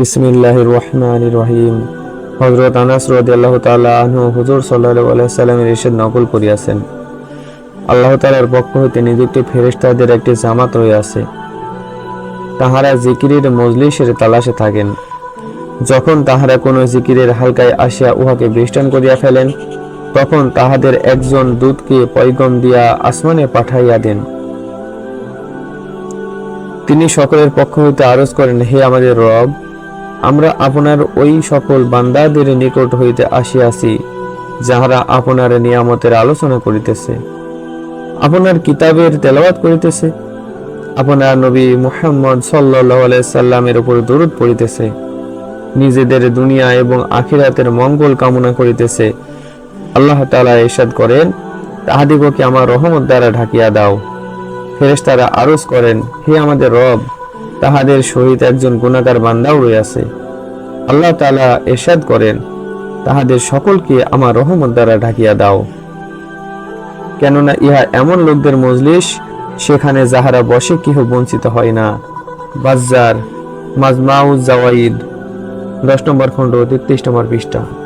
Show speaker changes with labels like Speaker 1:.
Speaker 1: বিসমিল্লাহির রহমানির রহিম। হযরত আনাস রাদিয়াল্লাহু তাআলা আনহু হুজুর সাল্লাল্লাহু আলাইহি সাল্লামের ইরশাদ নকল করিয়াছেন, আল্লাহ তাআলার পক্ষ হইতে নিযুক্ত ফেরেশতাদের একটি জামাত রহিয়াছে। তাহারা জিকিরের মজলিসের তালাশে থাকেন। যখন তাহারা কোনো জিকিরের হালকায় আসিয়া উহাকে বেষ্টন করিয়া ফেলেন, তখন তাহাদের একজন দূতকে পয়গম দিয়া আসমানে পাঠাইয়া দেন। তিনি সকলের পক্ষ হইতে আরজ করেন, হে আমাদের রব, আমরা আপনার ওই সকল বান্দাদের নিকট হইতে আসিয়াছি যাহারা আপনার নিয়ামতের আলোচনা করিতেছে, আপনার কিতাবের তেলাওয়াত করিতেছে, আপনার নবী মুহাম্মদ সাল্লাল্লাহু আলাইহি সাল্লামের উপর দরুদ পড়িতেছে, নিজেদের দুনিয়া এবং আখিরাতের মঙ্গল কামনা করিতেছে। আল্লাহ তাআলা ইরশাদ করেন, তাহাদিগকে আমার রহমত দ্বারা ঢাকিয়া দাও। ফেরেশতারা আরজ করেন, হে আমাদের রব, তাহাদের সহিত একজন গুনাহগার বান্দাও রয়েছে। আল্লাহ তাআলা ইরশাদ করেন, তাহাদের সকলকে আমার রহমত দ্বারা ঢাকিয়া দাও। কেননা ইহা এমন লোকদের মজলিস, সেখানে যাহারা বসে কেহ বঞ্চিত হয় না। বাজ্জার মাজমাউজ জাওয়াইদ 10 নম্বর খণ্ড 33 নম্বর পৃষ্ঠা।